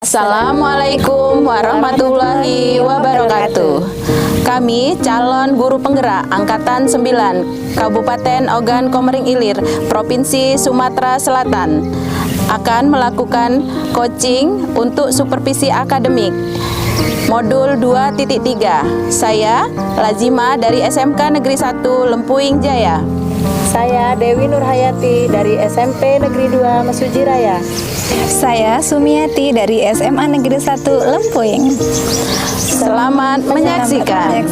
Assalamualaikum warahmatullahi wabarakatuh. Kami calon guru penggerak Angkatan 9 Kabupaten Ogan Komering Ilir, Provinsi Sumatera Selatan akan melakukan coaching untuk supervisi akademik Modul 2.3. Saya Lazima dari SMK Negeri 1 Lempuing Jaya. Saya Dewi Nurhayati dari SMP Negeri 2 Mesuji Raya. Saya Sumiati dari SMA Negeri 1 Lempuing. Selamat menyaksikan.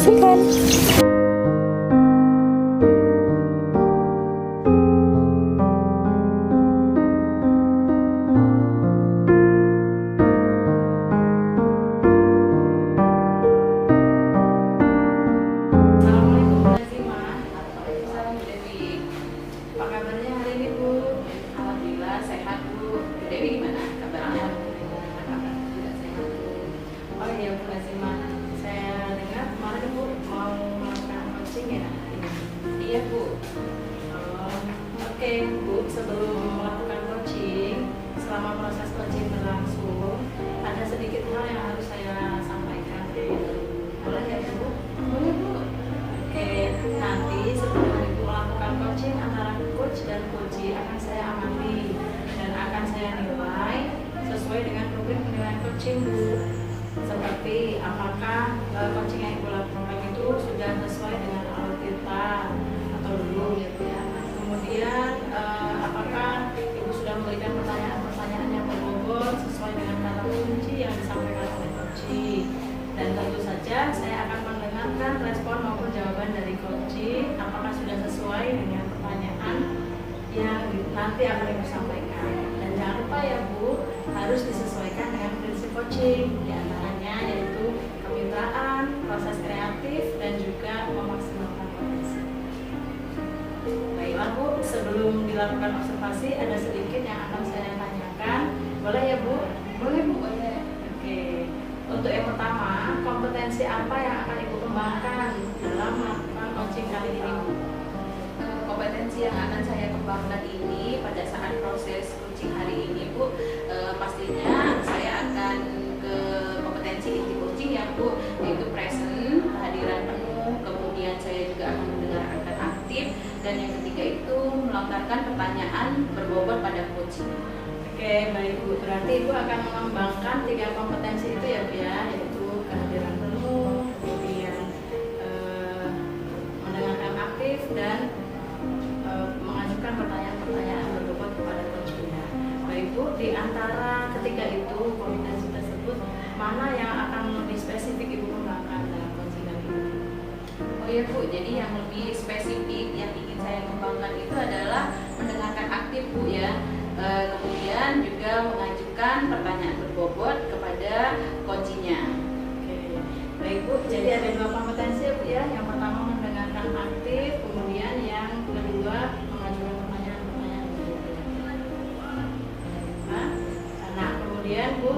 Iya Bu. Oke Bu, sebelum melakukan coaching, selama proses coaching berlangsung, ada sedikit hal yang harus saya sampaikan. Boleh ya Bu? Boleh Bu. Oke, nanti sebelum Ibu melakukan coaching antara coach dan coachee akan saya amati dan akan saya nilai sesuai dengan program penilaian coaching Bu. Seperti apakah coaching yang Ibu lakukan itu sudah sesuai dengan alutsista atau belum gitu ya. Kemudian apakah Ibu sudah memberikan pertanyaan-pertanyaan yang berbobot sesuai dengan kata kunci yang disampaikan oleh coaching. Dan tentu saja saya akan mendengarkan respon maupun jawaban dari coaching apakah sudah sesuai dengan pertanyaan yang nanti akan Ibu sampaikan. Dan jangan lupa ya Bu, harus disesuaikan dengan prinsip coaching, diantaranya yaitu kemitraan, proses kreatif, dan juga memaksimalkan potensi. Baiklah Bu, sebelum dilakukan observasi ada sedikit yang akan saya tanyakan. Boleh ya Bu? Boleh Bu, boleh. Oke. Untuk yang pertama, kompetensi apa yang akan Ibu kembangkan dalam melakukan coaching kali ini Bu? Kompetensi yang akan saya kembangkan ini pada saat proses coaching hari ini Bu, pastinya saya akan ke kompetensi inti coaching ya Bu, yaitu present, kehadiran penuh, kemudian saya juga akan mendengarkan aktif, dan yang ketiga itu melontarkan pertanyaan berbobot pada coaching. Oke, baik Bu, berarti Ibu akan mengembangkan 3 kompetensi itu ya Bu ya, yaitu kehadiran penuh, kemudian mendengarkan aktif, dan mengajukan pertanyaan-pertanyaan berbobot kepada coachnya. Baik Bu, di antara ketiga itu kompetensi tersebut mana yang akan lebih spesifik Ibu kembangkan dalam coaching kali ini? Oh ya Bu, jadi yang lebih spesifik yang ingin saya kembangkan itu adalah mendengarkan aktif Bu ya. Kemudian juga mengajukan pertanyaan berbobot kepada coachnya. Oke, baik Bu, jadi ada 2 kompetensi ya Bu ya. Yang pertama mendengarkan aktif, kemudian yang kedua mengajukan pertanyaan-pertanyaan berbobot. Nah, kemudian Bu,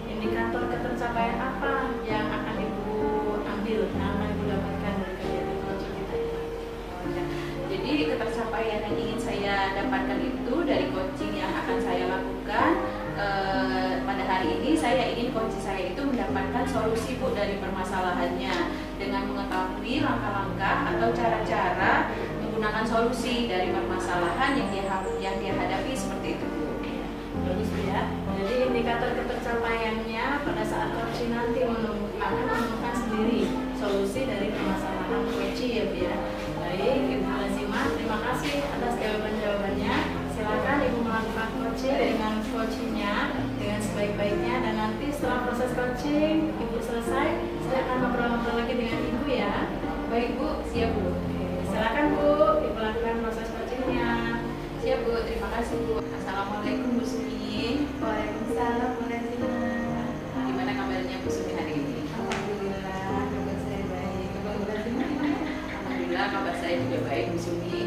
indikator ketercapaian apa yang akan Ibu ambil, yang akan Ibu dapatkan dari kegiatan coaching kita ini? Jadi ketercapaian yang ingin saya dapatkan itu dari coaching yang akan saya lakukan pada hari ini, saya ingin coaching saya itu mendapatkan solusi Bu dari permasalahannya dengan mengetahui langkah-langkah atau cara-cara menggunakan solusi dari permasalahan yang dia hadapi seperti itu Bu. Bagus Bu ya. Jadi indikator ketercapaiannya pada saat coaching nanti akan menemukan sendiri solusi dari permasalahan coaching ya Bu ya. Baik Ibu Lazima, terima kasih atas jawaban-jawabannya. Silakan Ibu melakukan coaching dengan coachnya dengan sebaik-baiknya, dan nanti setelah proses coaching Ibu selesai, saya akan ngobrol-ngobrol lagi dengan Ibu ya. Baik Bu, siap Bu. Silakan Bu, Ibu lakukan proses coachingnya. Siap Bu, terima kasih Bu. Assalamualaikum Bu Sumi. Waalaikumsalam warahmatullahi. Gimana kabarnya Bu Sumi hari ini? Alhamdulillah, kabar saya baik. Alhamdulillah kabar saya juga baik Bu Sumi.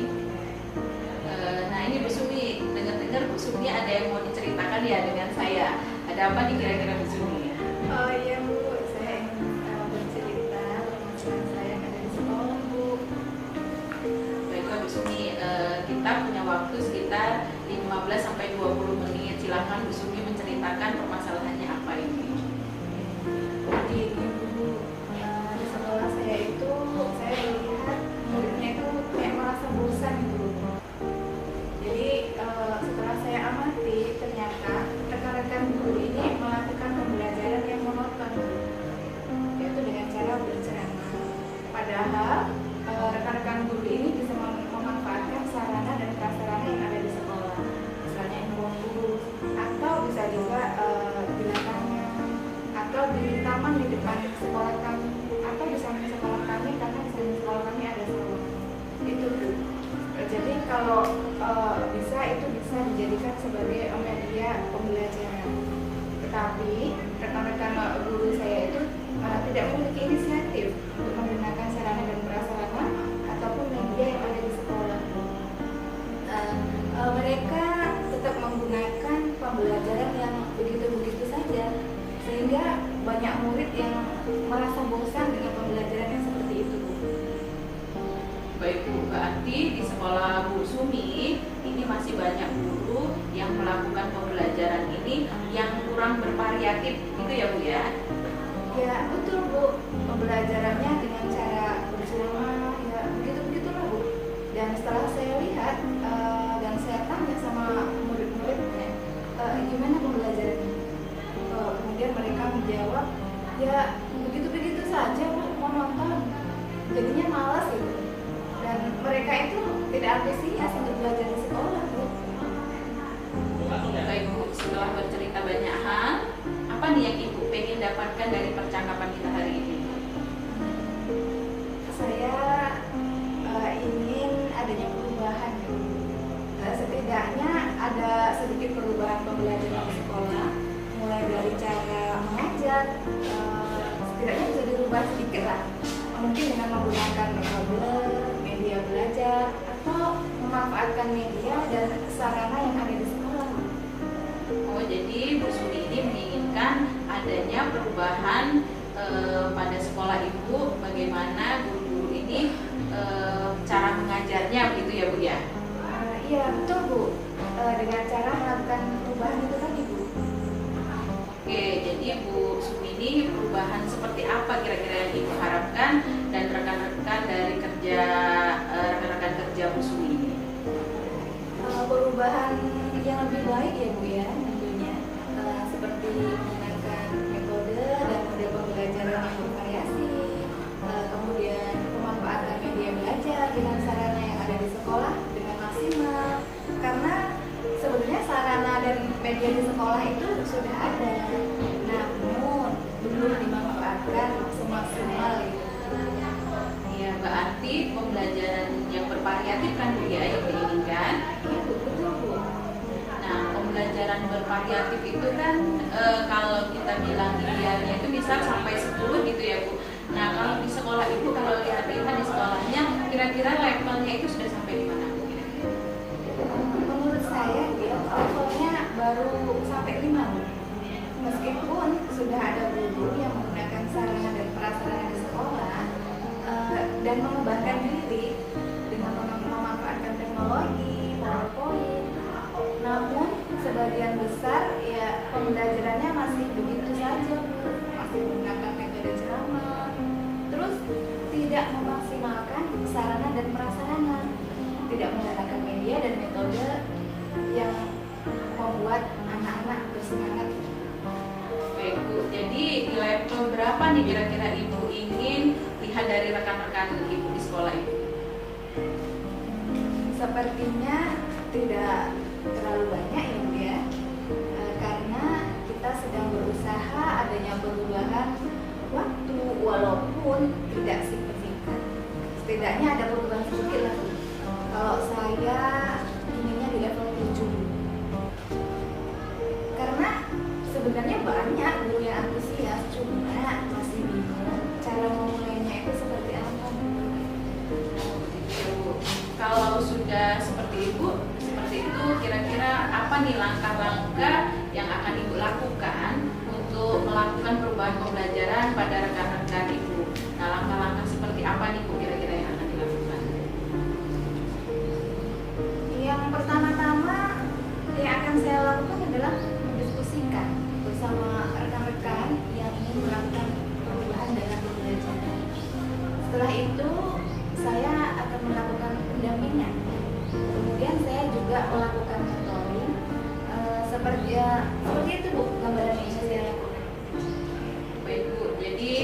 Nah ini Bu Sumi, dengar-dengar Bu Sumi ada yang mau diceritakan ya dengan saya. Ada apa nih kira-kira Bu Sumi? Oh iya Bu, saya ingin bercerita permasalahan saya yang ada di sekolah Bu. Baiklah Bu Sumi, kita punya waktu sekitar 15 sampai 20 menit. Silakan Bu Sumi menceritakan permasalahannya apa ini. antusias untuk belajar di sekolah, Bu. Baik Bu, setelah bercerita banyak hal, apa nih yang Ibu pengen dapatkan dari percakapan kita hari ini? Saya ingin adanya perubahan, Bu. Setidaknya ada sedikit perubahan pembelajaran di sekolah, mulai dari cara mengajar, setidaknya bisa dirubah sedikit lah. Mungkin dengan menggunakan metode media belajar atau memanfaatkan media dan sarana yang ada di sekolah. Oh, jadi Bu Suni ini menginginkan adanya perubahan pada sekolah Ibu, bagaimana guru-guru ini cara mengajarnya begitu ya Bu ya? Iya betul, Bu. Dengan cara melakukan perubahan itu tadi, Bu. Oke, jadi Bu Sumi ini perubahan seperti apa kira-kira yang Ibu harapkan dan rekan-rekan dari rekan-rekan kerja Bu Sumi ini? Perubahan yang lebih baik ya, Bu ya, tentunya seperti menggunakan metode dan model pembelajaran yang bervariasi, kemudian pemanfaatan media belajar dengan sarana yang ada di sekolah dengan maksimal, karena sebenarnya sarana dan media di sekolah itu sudah ada, namun belum dimanfaatkan semaksimal gitu. Ya, berarti pembelajaran yang bervariatif kan Bu ya yang diinginkan. Itu betul, Bu. Nah, pembelajaran bervariatif itu kan kalau kita bilang idealnya itu bisa sampai 10 gitu ya Bu. Nah, kalau di sekolah Ibu, kalau lihat-lihat di sekolahnya, kira-kira levelnya itu sudah sampai di mana Bu? Menurut saya ya, levelnya baru sampai 5, Bu. Meskipun sudah ada guru yang menggunakan sarana dan prasarana di sekolah dan mengembangkan diri dengan memanfaatkan teknologi, PowerPoint, namun sebagian besar ya pembelajarannya masih begitu saja, Bu. Masih menggunakan metode ceramah, terus tidak memaksimalkan sarana dan prasarana, tidak menggunakan media dan metode yang membuat anak-anak bersemangat. Baik Bu, jadi di level berapa nih kira-kira Ibu ingin lihat dari rekan-rekan Ibu di sekolah Ibu? Sepertinya tidak terlalu banyak ya, Bu ya, karena kita sedang berusaha adanya perubahan waktu walaupun tidak signifikan. Setidaknya ada perubahan sedikit lah, Bu. Kalau saya inginnya di level 7, karena sebenarnya banyak guru yang antusias, cuma masih bingung cara memulainya itu seperti apa. Kalau sudah seperti Ibu, seperti itu kira-kira apa nih langkah-langkah yang akan Ibu lakukan untuk melakukan perubahan pembelajaran pada rekan-rekan Ibu? Nah, langkah-langkah seperti apa nih Bu kira-kira yang akan dilakukan? Yang pertama-tama yang akan saya lakukan adalah mendiskusikan bersama rekan-rekan yang ingin melakukan perubahan dalam pembelajaran. Setelah itu saya akan melakukan pendampingan. Kemudian saya juga melakukan mentoring. Seperti itu, Bu, gambaran yang saya lakukan. Baik Bu, jadi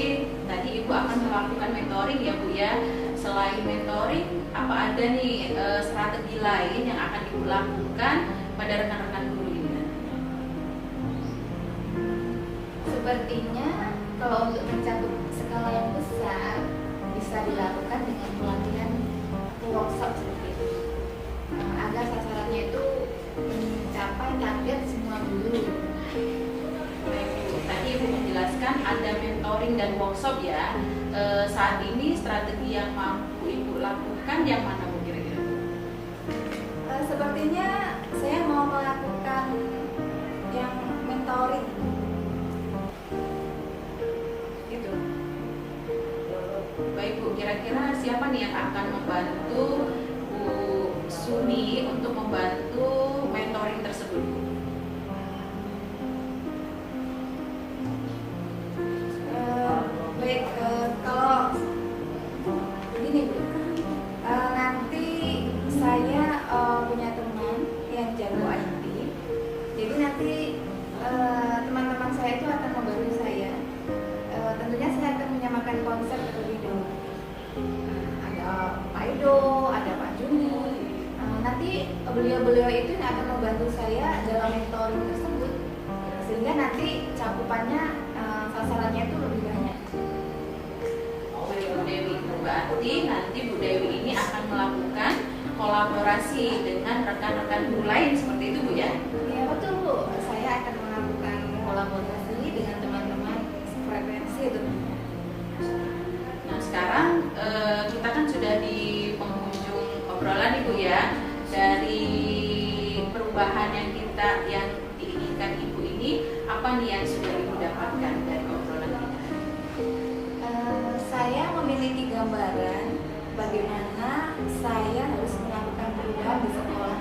tadi Ibu akan melakukan mentoring ya Bu ya. Selain mentoring, apa ada nih strategi lain yang akan Ibu lakukan pada rekan-rekan guru ini? Sepertinya kalau untuk mencakup skala yang besar bisa dilakukan dengan pelatihan workshop seperti itu, agar sasarannya itu mencapai target semua guru. Baik Bu, tadi Ibu menjelaskan ada mentoring dan workshop ya. Saat ini strategi yang mampu Ibu lakukan yang mana Bu kira-kira? Sepertinya saya mau melakukan yang mentoring. Gitu. Baik Bu, kira-kira siapa nih yang akan membantu Bu Suni untuk membantu mentoring tersebut Bu? Kalau begini, Bu, nanti saya punya teman yang jago IT, jadi nanti teman-teman saya itu akan membantu saya. Tentunya saya akan menyamakan konsep terlebih dahulu. Ada Pak Edo, ada Pak Juni, beliau-beliau itu yang akan membantu saya dalam mentoring tersebut, sehingga nanti cakupannya sasarannya itu lebih banyak. Baik Bu Dewi, berarti nanti Bu Dewi ini akan melakukan kolaborasi dengan rekan-rekan guru lain seperti itu Bu ya? Ya betul Bu, saya akan melakukan kolaborasi dengan teman-teman frekuensi tentunya. Nah sekarang kita kan sudah di penghujung obrolan Ibu ya. Dari perubahan yang diinginkan Ibu ini, apa nih yang sudah Ibu dapatkan dari obrolan kita? Saya memiliki gambaran bagaimana saya harus melakukan perubahan di sekolah,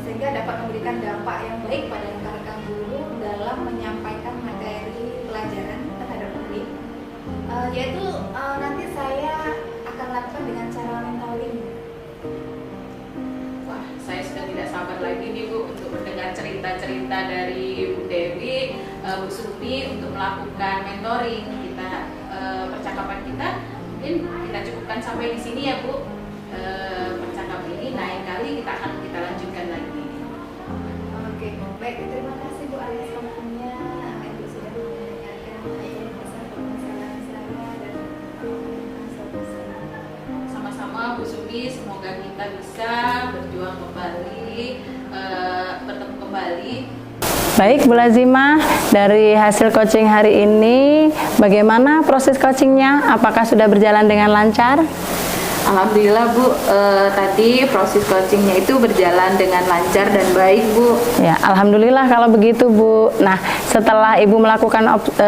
sehingga dapat memberikan dampak yang baik pada rekan-rekan guru dalam menyampaikan materi pelajaran terhadap murid, yaitu nanti saya akan lakukan dengan cara mentoring. Wah, saya sudah tidak sabar lagi nih Bu untuk mendengar cerita-cerita dari Bu Dewi, Bu Sumi untuk melakukan mentoring kita. Percakapan kita mungkin kita cukupkan sampai di sini ya Bu. Percakapan ini lain kali kita akan lanjutkan lagi. Oke, baik, terima kasih Bu atas waktunya. Ibu sudah mendengarkan pesan permasalahan saya dan solusi. Sama-sama Bu Sumi, semoga kita bisa berjuang kembali, bertemu kembali. Baik Bu Lazimah, dari hasil coaching hari ini, bagaimana proses coachingnya? Apakah sudah berjalan dengan lancar? Alhamdulillah Bu, tadi proses coachingnya itu berjalan dengan lancar dan baik Bu. Ya, alhamdulillah kalau begitu Bu. Nah, setelah Ibu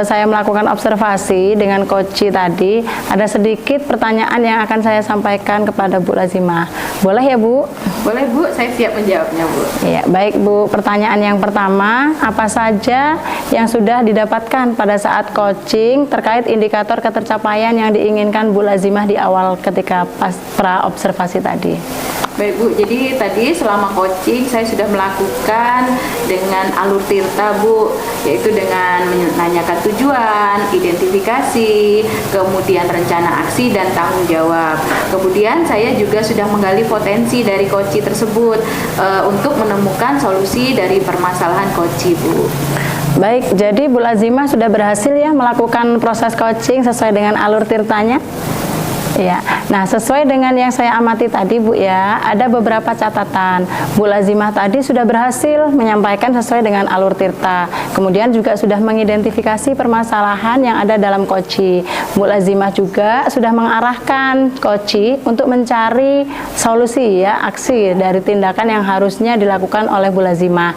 saya melakukan observasi dengan coach tadi, ada sedikit pertanyaan yang akan saya sampaikan kepada Bu Lazimah. Boleh ya Bu? Boleh Bu, saya siap menjawabnya Bu. Ya, baik Bu. Pertanyaan yang pertama, apa saja yang sudah didapatkan pada saat coaching terkait indikator ketercapaian yang diinginkan Bu Lazimah di awal ketika pra observasi tadi? Baik Bu, jadi tadi selama coaching saya sudah melakukan dengan alur tirta Bu, yaitu dengan menanyakan tujuan, identifikasi, kemudian rencana aksi dan tanggung jawab. Kemudian saya juga sudah menggali potensi dari coach tersebut untuk menemukan solusi dari permasalahan coach Bu. Baik, jadi Bu Lazimah sudah berhasil ya melakukan proses coaching sesuai dengan alur tirtanya? Ya, nah sesuai dengan yang saya amati tadi Bu ya, ada beberapa catatan. Bu Lazimah tadi sudah berhasil menyampaikan sesuai dengan alur tirta. Kemudian juga sudah mengidentifikasi permasalahan yang ada dalam koci. Bu Lazimah juga sudah mengarahkan koci untuk mencari solusi ya, aksi dari tindakan yang harusnya dilakukan oleh Bu Lazimah.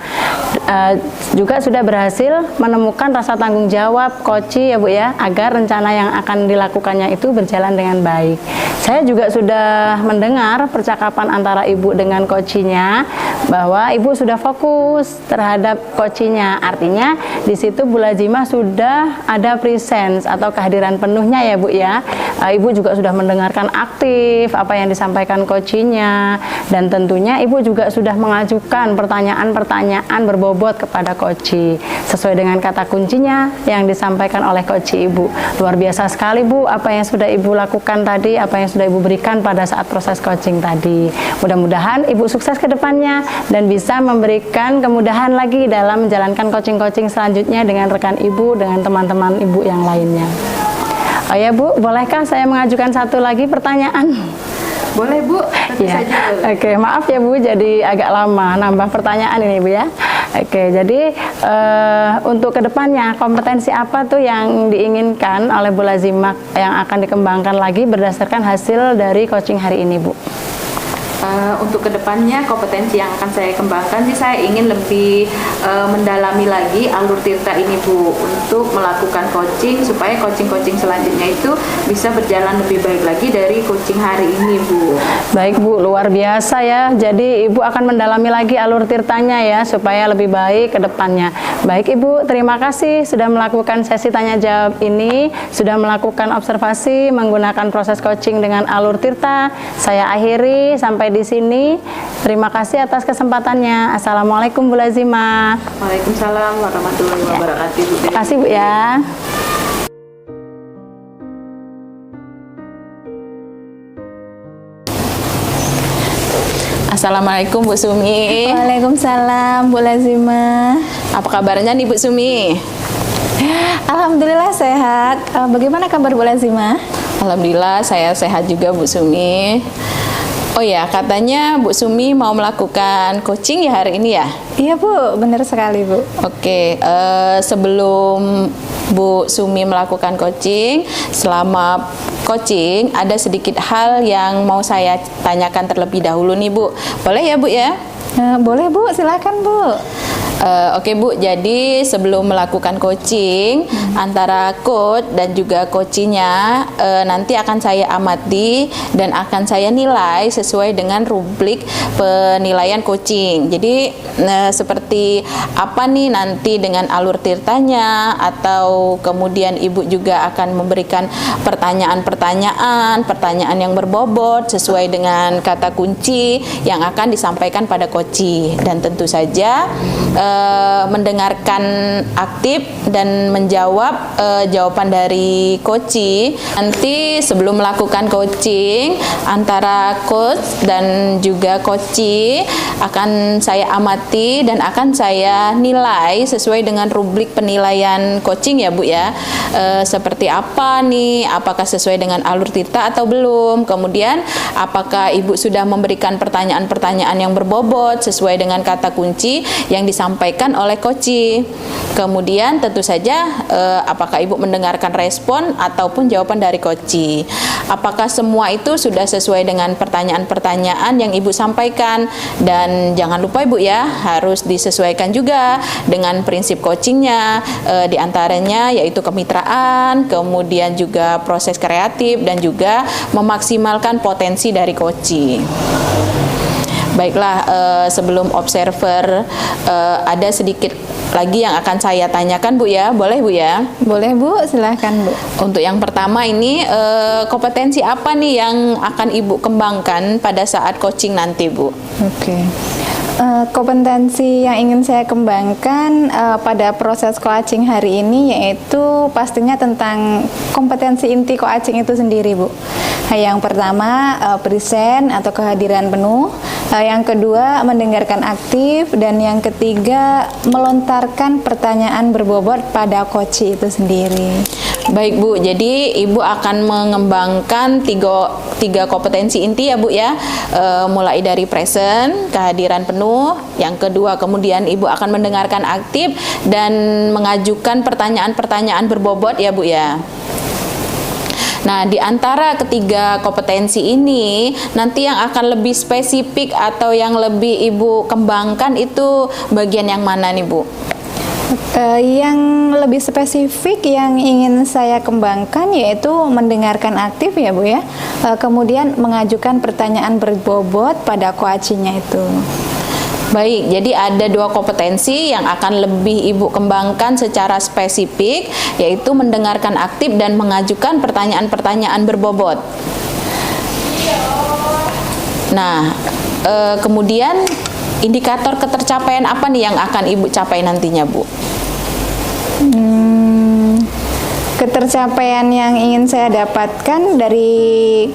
Juga sudah berhasil menemukan rasa tanggung jawab koci ya Bu ya, agar rencana yang akan dilakukannya itu berjalan dengan baik. Saya juga sudah mendengar percakapan antara Ibu dengan kocinya bahwa Ibu sudah fokus terhadap kocinya. Artinya di situ Bu Lazimah sudah ada presence atau kehadiran penuhnya ya Bu ya. Ibu juga sudah mendengarkan aktif apa yang disampaikan kocinya, dan tentunya Ibu juga sudah mengajukan pertanyaan-pertanyaan berbobot kepada koci sesuai dengan kata kuncinya yang disampaikan oleh koci Ibu. Luar biasa sekali Bu apa yang sudah Ibu lakukan tadi, apa yang sudah Ibu berikan pada saat proses coaching tadi. Mudah-mudahan Ibu sukses ke depannya dan bisa memberikan kemudahan lagi dalam menjalankan coaching-coaching selanjutnya dengan rekan Ibu, dengan teman-teman Ibu yang lainnya. Oh ya Bu, bolehkah saya mengajukan satu lagi pertanyaan? Boleh Bu, tentu Ya. saja boleh. Oke, maaf ya Bu, jadi agak lama nambah pertanyaan ini Bu ya. Oke, jadi untuk kedepannya kompetensi apa tuh yang diinginkan oleh Bu Lazimah yang akan dikembangkan lagi berdasarkan hasil dari coaching hari ini Bu? Untuk kedepannya kompetensi yang akan saya kembangkan sih, saya ingin lebih mendalami lagi alur tirta ini Bu, untuk melakukan coaching supaya coaching-coaching selanjutnya itu bisa berjalan lebih baik lagi dari coaching hari ini Bu. Baik Bu, luar biasa ya. Jadi Ibu akan mendalami lagi alur tirtanya ya supaya lebih baik ke depannya. Baik Ibu, terima kasih sudah melakukan sesi tanya jawab ini, sudah melakukan observasi menggunakan proses coaching dengan alur tirta. Saya akhiri sampai di sini. Terima kasih atas kesempatannya. Assalamualaikum Bu Lazimah. Waalaikumsalam warahmatullahi wabarakatuh Bu. Terima kasih Bu ya. Assalamualaikum Bu Sumi. Waalaikumsalam Bu Lazimah. Apa kabarnya nih Bu Sumi? Alhamdulillah sehat. Bagaimana kabar Bu Lazimah? Alhamdulillah saya sehat juga Bu Sumi. Oh ya, katanya Bu Sumi mau melakukan coaching ya hari ini ya? Iya Bu, benar sekali Bu. Oke, sebelum Bu Sumi melakukan coaching, selama coaching ada sedikit hal yang mau saya tanyakan terlebih dahulu nih Bu. Boleh ya Bu ya? Boleh Bu, silakan Bu. Oke Bu, jadi sebelum melakukan coaching antara coach dan juga coachingnya nanti akan saya amati dan akan saya nilai sesuai dengan rubrik penilaian coaching. Jadi seperti apa nih nanti dengan alur tirtanya, atau kemudian Ibu juga akan memberikan pertanyaan yang berbobot sesuai dengan kata kunci yang akan disampaikan pada coaching. Dan tentu saja mendengarkan aktif dan menjawab jawaban dari coaching. Nanti sebelum melakukan coaching antara coach dan juga coaching akan saya amati dan akan saya nilai sesuai dengan rubrik penilaian coaching ya Bu ya. Seperti apa nih, apakah sesuai dengan alur tirta atau belum, kemudian apakah Ibu sudah memberikan pertanyaan-pertanyaan yang berbobot sesuai dengan kata kunci yang disampaikan oleh coaching. Kemudian tentu saja apakah Ibu mendengarkan respon ataupun jawaban dari coaching. Apakah semua itu sudah sesuai dengan pertanyaan-pertanyaan yang Ibu sampaikan. Dan jangan lupa Ibu ya, harus disesuaikan juga dengan prinsip coachingnya, diantaranya yaitu kemitraan, kemudian juga proses kreatif, dan juga memaksimalkan potensi dari coaching. Baiklah, sebelum observer ada sedikit lagi yang akan saya tanyakan Bu ya, boleh Bu ya? Boleh Bu, silahkan Bu. Untuk yang pertama ini, kompetensi apa nih yang akan Ibu kembangkan pada saat coaching nanti Bu? Oke. Kompetensi yang ingin saya kembangkan pada proses coaching hari ini yaitu pastinya tentang kompetensi inti coaching itu sendiri Bu. Yang pertama present atau kehadiran penuh, yang kedua mendengarkan aktif, dan yang ketiga melontarkan pertanyaan berbobot pada coach itu sendiri. Baik Bu, jadi Ibu akan mengembangkan tiga kompetensi inti ya Bu ya, mulai dari present, kehadiran penuh, yang kedua kemudian Ibu akan mendengarkan aktif dan mengajukan pertanyaan-pertanyaan berbobot ya Bu ya. Nah, di antara ketiga kompetensi ini, nanti yang akan lebih spesifik atau yang lebih Ibu kembangkan itu bagian yang mana nih Bu? Yang lebih spesifik yang ingin saya kembangkan yaitu mendengarkan aktif ya Bu ya, kemudian mengajukan pertanyaan berbobot pada coachingnya itu. Baik, jadi ada dua kompetensi yang akan lebih Ibu kembangkan secara spesifik, yaitu mendengarkan aktif dan mengajukan pertanyaan-pertanyaan berbobot. Nah, kemudian indikator ketercapaian apa nih yang akan Ibu capai nantinya Bu? Ketercapaian yang ingin saya dapatkan dari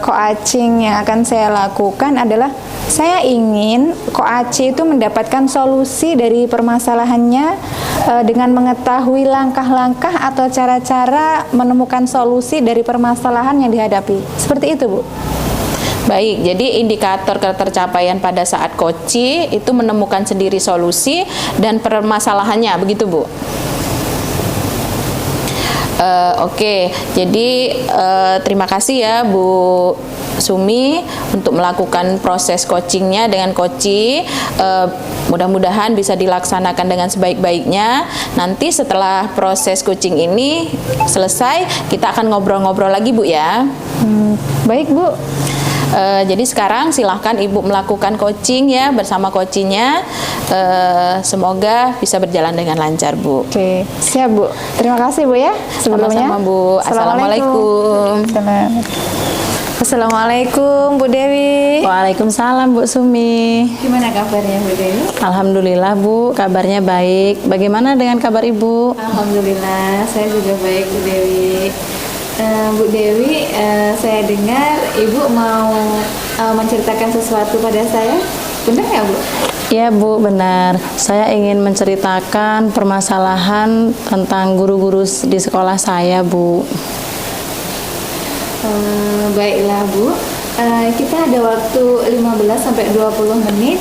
coaching yang akan saya lakukan adalah saya ingin coach itu mendapatkan solusi dari permasalahannya dengan mengetahui langkah-langkah atau cara-cara menemukan solusi dari permasalahan yang dihadapi. Seperti itu Bu. Baik, jadi indikator ketercapaian pada saat coaching itu menemukan sendiri solusi dan permasalahannya, begitu Bu? Oke, jadi terima kasih ya Bu Sumi untuk melakukan proses coachingnya dengan coaching. Mudah-mudahan bisa dilaksanakan dengan sebaik-baiknya. Nanti setelah proses coaching ini selesai, kita akan ngobrol-ngobrol lagi Bu ya. Baik Bu. Jadi sekarang silahkan Ibu melakukan coaching ya bersama coachingnya. Semoga bisa berjalan dengan lancar Bu. Oke, siap Bu. Terima kasih Bu ya sebelumnya. Sama-sama Bu. Assalamualaikum. Assalamualaikum Bu Dewi. Waalaikumsalam Bu Sumi. Gimana kabarnya Bu Dewi? Alhamdulillah Bu, kabarnya baik. Bagaimana dengan kabar Ibu? Alhamdulillah, saya juga baik Bu Dewi. Bu Dewi, saya dengar Ibu mau menceritakan sesuatu pada saya. Benar ya, Bu? Iya Bu, benar. Saya ingin menceritakan permasalahan tentang guru-guru di sekolah saya, Bu. Baiklah, Bu. Kita ada waktu 15 sampai 20 menit.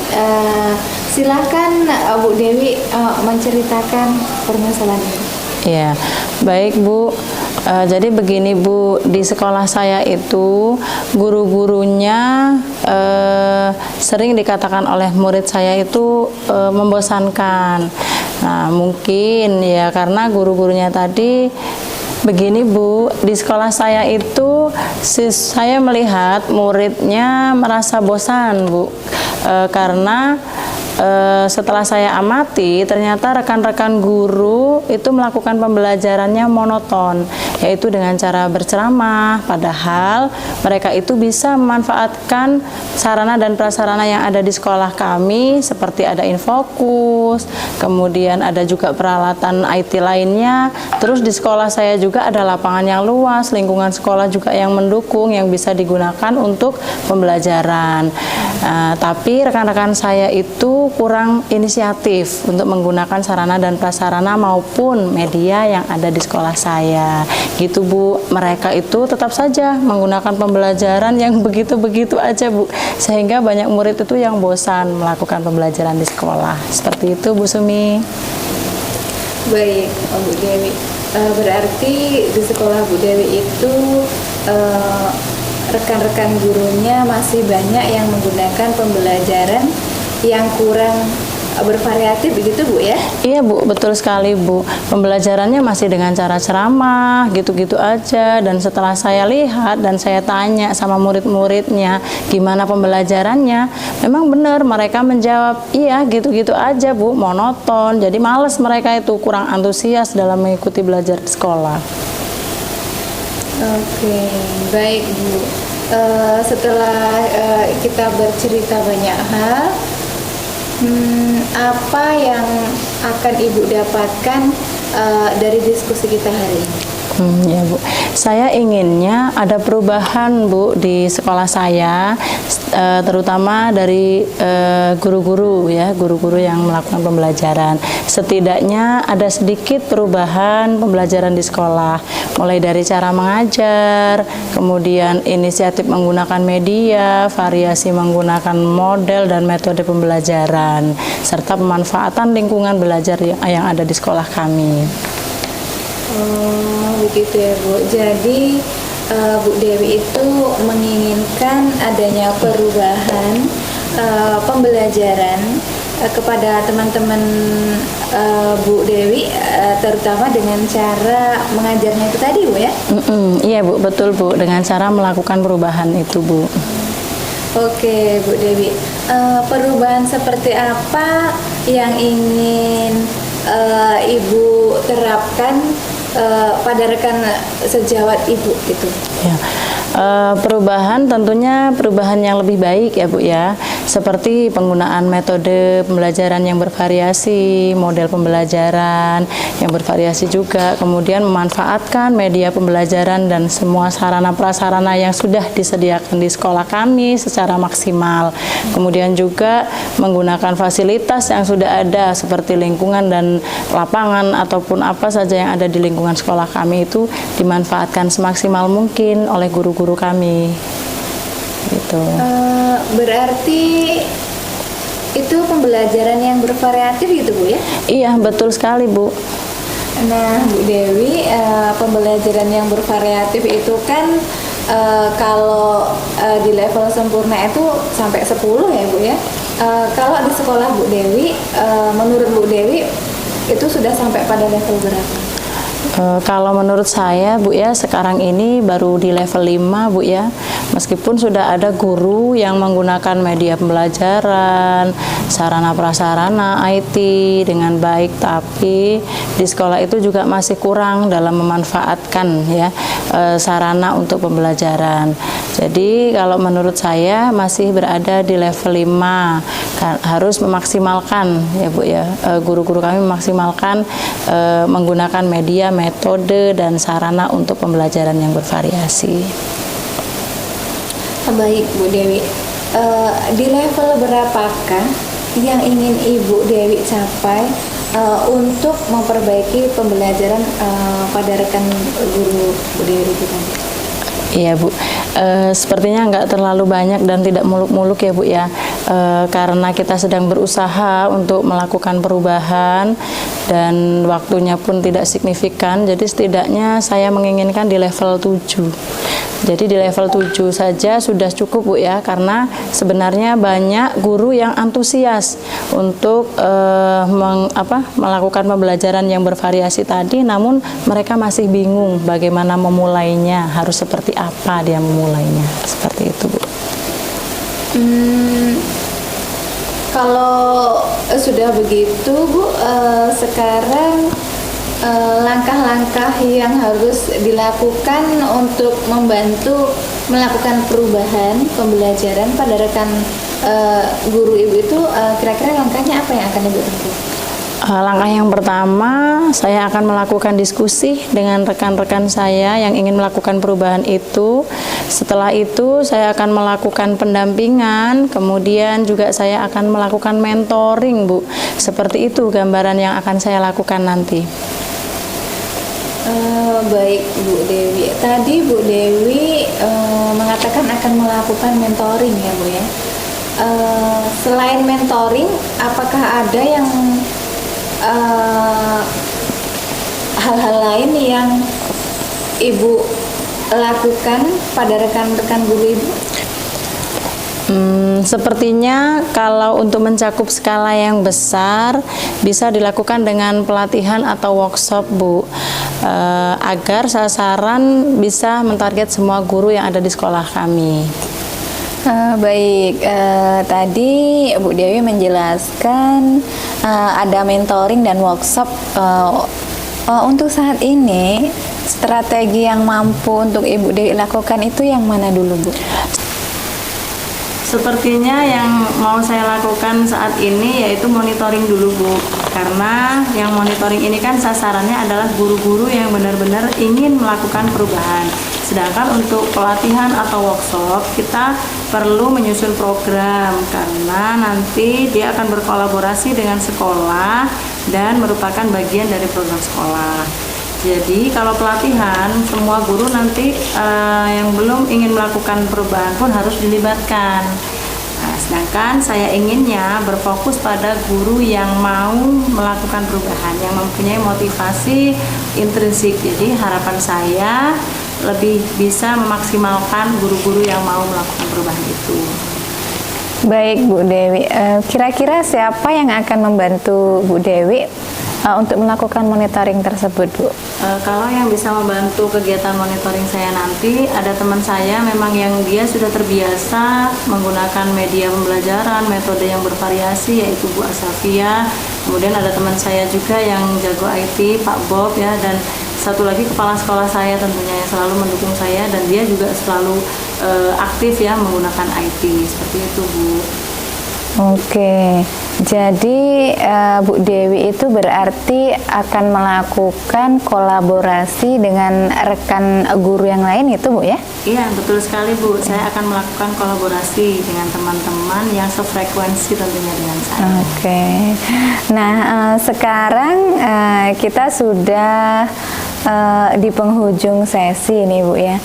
Silakan Bu Dewi menceritakan permasalahan ini. Iya, baik Bu. Jadi begini Bu, di sekolah saya itu guru-gurunya sering dikatakan oleh murid saya itu membosankan. Nah, mungkin ya karena guru-gurunya tadi begini Bu, di sekolah saya itu saya melihat muridnya merasa bosan Bu, karena setelah saya amati ternyata rekan-rekan guru itu melakukan pembelajarannya monoton, yaitu dengan cara berceramah, padahal mereka itu bisa memanfaatkan sarana dan prasarana yang ada di sekolah kami seperti ada infokus, kemudian ada juga peralatan IT lainnya. Terus di sekolah saya juga ada lapangan yang luas, lingkungan sekolah juga yang mendukung yang bisa digunakan untuk pembelajaran. Tapi rekan-rekan saya itu kurang inisiatif untuk menggunakan sarana dan prasarana maupun media yang ada di sekolah saya. Gitu Bu, mereka itu tetap saja menggunakan pembelajaran yang begitu-begitu aja Bu, sehingga banyak murid itu yang bosan melakukan pembelajaran di sekolah. Seperti itu Bu Sumi. Baik, Bu Dewi. Berarti di sekolah Bu Dewi itu rekan-rekan gurunya masih banyak yang menggunakan pembelajaran yang kurang bervariatif begitu Bu ya? Iya Bu, betul sekali Bu. Pembelajarannya masih dengan cara ceramah, gitu-gitu aja. Dan setelah saya lihat dan saya tanya sama murid-muridnya gimana pembelajarannya, memang benar mereka menjawab, iya gitu-gitu aja Bu, monoton. Jadi males mereka itu, kurang antusias dalam mengikuti belajar di sekolah. Oke, baik Bu. Setelah kita bercerita banyak hal, apa yang akan Ibu dapatkan dari diskusi kita hari ini? Ya Bu, saya inginnya ada perubahan Bu di sekolah saya, terutama dari guru-guru ya, guru-guru yang melakukan pembelajaran. Setidaknya ada sedikit perubahan pembelajaran di sekolah, mulai dari cara mengajar, kemudian inisiatif menggunakan media, variasi menggunakan model dan metode pembelajaran, serta pemanfaatan lingkungan belajar yang ada di sekolah kami. Oh, begitu ya Bu. Jadi Bu Dewi itu menginginkan adanya perubahan pembelajaran kepada teman-teman Bu Dewi, terutama dengan cara mengajarnya itu tadi Bu ya? Iya Bu, betul Bu, dengan cara melakukan perubahan itu Bu. Oke Bu Dewi, perubahan seperti apa yang ingin Ibu terapkan pada rekan sejawat Ibu itu? Ya, perubahan tentunya perubahan yang lebih baik ya Bu ya, seperti penggunaan metode pembelajaran yang bervariasi, model pembelajaran yang bervariasi juga, kemudian memanfaatkan media pembelajaran dan semua sarana prasarana yang sudah disediakan di sekolah kami secara maksimal, kemudian juga menggunakan fasilitas yang sudah ada seperti lingkungan dan lapangan ataupun apa saja yang ada di lingkungan sekolah kami itu dimanfaatkan semaksimal mungkin oleh guru-guru kami. Gitu. Berarti itu pembelajaran yang bervariatif gitu Bu ya? Iya, betul sekali Bu. Nah Bu Dewi, pembelajaran yang bervariatif itu kan kalau di level sempurna itu sampai 10 ya Bu ya. Kalau di sekolah Bu Dewi, menurut Bu Dewi itu sudah sampai pada level berapa? Kalau menurut saya Bu ya, sekarang ini baru di level 5 Bu ya. Meskipun sudah ada guru yang menggunakan media pembelajaran, sarana prasarana IT dengan baik, tapi di sekolah itu juga masih kurang dalam memanfaatkan ya sarana untuk pembelajaran. Jadi kalau menurut saya masih berada di level 5, harus memaksimalkan ya Bu ya, guru-guru kami memaksimalkan menggunakan media, metode dan sarana untuk pembelajaran yang bervariasi. Baik Bu Dewi, di level berapakah yang ingin Ibu Dewi capai untuk memperbaiki pembelajaran pada rekan guru Bu Dewi itu tadi? Iya Bu, sepertinya nggak terlalu banyak dan tidak muluk-muluk ya Bu ya, karena kita sedang berusaha untuk melakukan perubahan dan waktunya pun tidak signifikan, jadi setidaknya saya menginginkan di level 7. Jadi di level 7 saja sudah cukup Bu ya, karena sebenarnya banyak guru yang antusias untuk melakukan pembelajaran yang bervariasi tadi, namun mereka masih bingung bagaimana memulainya, harus seperti apa dia memulainya, seperti itu Bu. Kalau sudah begitu Bu, sekarang langkah-langkah yang harus dilakukan untuk membantu melakukan perubahan pembelajaran pada rekan guru Ibu itu, kira-kira langkahnya apa yang akan Ibu tempuh? Langkah yang pertama, saya akan melakukan diskusi dengan rekan-rekan saya yang ingin melakukan perubahan itu. Setelah itu, saya akan melakukan pendampingan, kemudian juga saya akan melakukan mentoring, Bu. Seperti itu gambaran yang akan saya lakukan nanti. Baik Bu Dewi, tadi Bu Dewi mengatakan akan melakukan mentoring ya Bu ya. Selain mentoring, apakah ada yang hal-hal lain yang Ibu lakukan pada rekan-rekan guru Ibu? Sepertinya kalau untuk mencakup skala yang besar bisa dilakukan dengan pelatihan atau workshop Bu, agar sasaran bisa mentarget semua guru yang ada di sekolah kami. Baik, tadi Bu Dewi menjelaskan ada mentoring dan workshop. Untuk saat ini strategi yang mampu untuk Ibu Dewi lakukan itu yang mana dulu Bu? Sepertinya yang mau saya lakukan saat ini yaitu monitoring dulu Bu, karena yang monitoring ini kan sasarannya adalah guru-guru yang benar-benar ingin melakukan perubahan. Sedangkan untuk pelatihan atau workshop kita perlu menyusun program, karena nanti dia akan berkolaborasi dengan sekolah dan merupakan bagian dari program sekolah. Jadi kalau pelatihan, semua guru nanti yang belum ingin melakukan perubahan pun harus dilibatkan. Nah, sedangkan saya inginnya berfokus pada guru yang mau melakukan perubahan, yang mempunyai motivasi intrinsik. Jadi harapan saya lebih bisa memaksimalkan guru-guru yang mau melakukan perubahan itu. Baik Bu Dewi, kira-kira siapa yang akan membantu Bu Dewi untuk melakukan monitoring tersebut Bu? Kalau yang bisa membantu kegiatan monitoring saya nanti, ada teman saya memang yang dia sudah terbiasa menggunakan media pembelajaran, metode yang bervariasi, yaitu Bu Asafia. Kemudian ada teman saya juga yang jago IT, Pak Bob ya, dan satu lagi kepala sekolah saya tentunya yang selalu mendukung saya, dan dia juga selalu aktif ya menggunakan IT, seperti itu Bu. Oke, jadi Bu Dewi itu berarti akan melakukan kolaborasi dengan rekan guru yang lain itu Bu ya? Iya, betul sekali Bu. Saya akan melakukan kolaborasi dengan teman-teman yang sefrekuensi tentunya dengan saya. Oke, nah sekarang kita sudah di penghujung sesi nih Bu ya.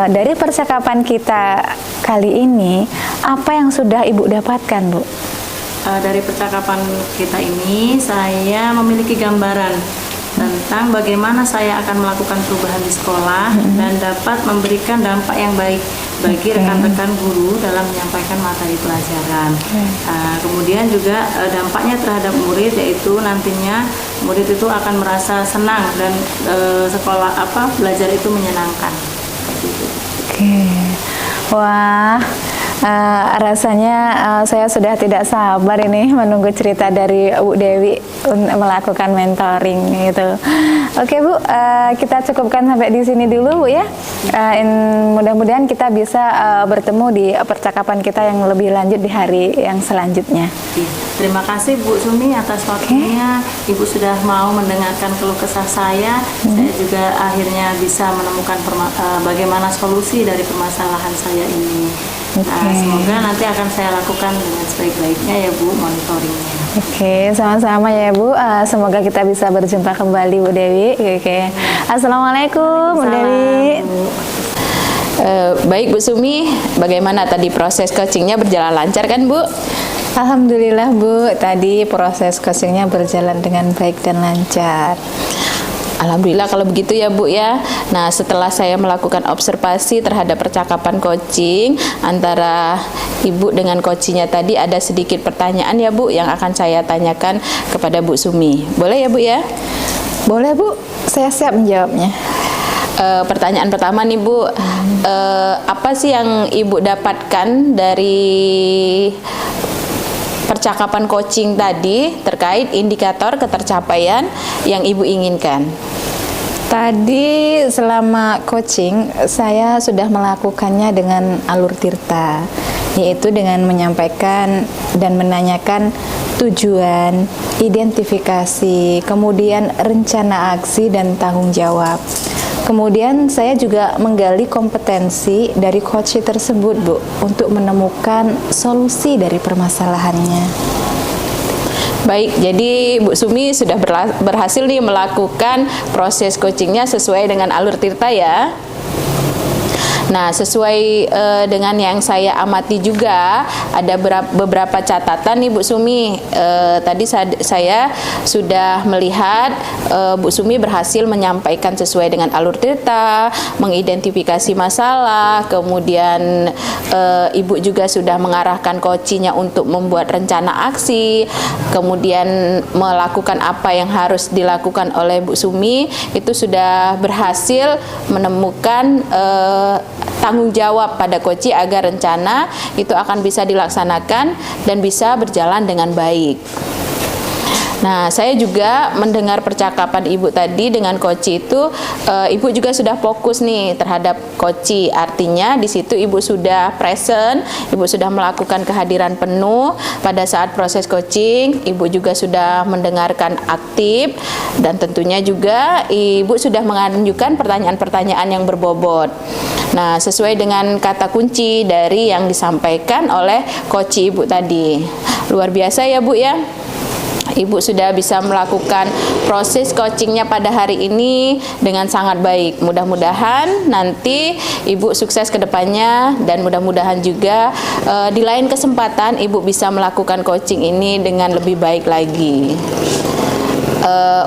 Dari percakapan kita kali ini, apa yang sudah Ibu dapatkan Bu? Dari percakapan kita ini, saya memiliki gambaran tentang bagaimana saya akan melakukan perubahan di sekolah dan dapat memberikan dampak yang baik bagi rekan-rekan guru dalam menyampaikan materi pelajaran. Kemudian juga dampaknya terhadap murid, yaitu nantinya murid itu akan merasa senang dan sekolah belajar itu menyenangkan. Oke, wah. Rasanya saya sudah tidak sabar ini menunggu cerita dari Bu Dewi melakukan mentoring gitu. Oke Bu, kita cukupkan sampai di sini dulu Bu ya. Mudah-mudahan kita bisa bertemu di percakapan kita yang lebih lanjut di hari yang selanjutnya. Terima kasih Bu Sumi atas waktunya. Ibu sudah mau mendengarkan keluh kesah saya. Saya juga akhirnya bisa menemukan bagaimana solusi dari permasalahan saya ini. Oke. Semoga nanti akan saya lakukan dengan sebaik-baiknya ya Bu, monitoringnya. Oke, sama-sama ya Bu. Semoga kita bisa berjumpa kembali Bu Dewi. Oke. Assalamualaikum Bu Dewi. Baik Bu Sumi, bagaimana tadi proses coachingnya berjalan lancar kan Bu? Alhamdulillah Bu, tadi proses coachingnya berjalan dengan baik dan lancar. Alhamdulillah kalau begitu ya Bu ya. Nah, setelah saya melakukan observasi terhadap percakapan coaching antara Ibu dengan coachingnya tadi, ada sedikit pertanyaan ya Bu yang akan saya tanyakan kepada Bu Sumi. Boleh ya Bu ya? Boleh Bu, saya siap menjawabnya. Pertanyaan pertama nih Bu, apa sih yang Ibu dapatkan dari percakapan coaching tadi terkait indikator ketercapaian yang Ibu inginkan? Tadi selama coaching saya sudah melakukannya dengan alur tirta, yaitu dengan menyampaikan dan menanyakan tujuan, identifikasi, kemudian rencana aksi dan tanggung jawab. Kemudian saya juga menggali kompetensi dari coach tersebut Bu, untuk menemukan solusi dari permasalahannya. Baik, jadi Bu Sumi sudah berhasil nih melakukan proses coachingnya sesuai dengan alur tirta ya. Nah, sesuai dengan yang saya amati juga, ada beberapa catatan nih Bu Sumi. Tadi saya sudah melihat Bu Sumi berhasil menyampaikan sesuai dengan alur tirta, mengidentifikasi masalah, kemudian Ibu juga sudah mengarahkan coachingnya untuk membuat rencana aksi, kemudian melakukan apa yang harus dilakukan oleh Bu Sumi, itu sudah berhasil menemukan tanggung jawab pada coach agar rencana itu akan bisa dilaksanakan dan bisa berjalan dengan baik. Nah, saya juga mendengar percakapan Ibu tadi dengan coach itu, Ibu juga sudah fokus nih terhadap coach. Artinya di situ Ibu sudah present, Ibu sudah melakukan kehadiran penuh pada saat proses coaching. Ibu juga sudah mendengarkan aktif dan tentunya juga Ibu sudah mengajukan pertanyaan-pertanyaan yang berbobot. Nah, sesuai dengan kata kunci dari yang disampaikan oleh coach Ibu tadi. Luar biasa ya Bu ya. Ibu sudah bisa melakukan proses coachingnya pada hari ini dengan sangat baik. Mudah-mudahan nanti Ibu sukses ke depannya dan mudah-mudahan juga di lain kesempatan Ibu bisa melakukan coaching ini dengan lebih baik lagi.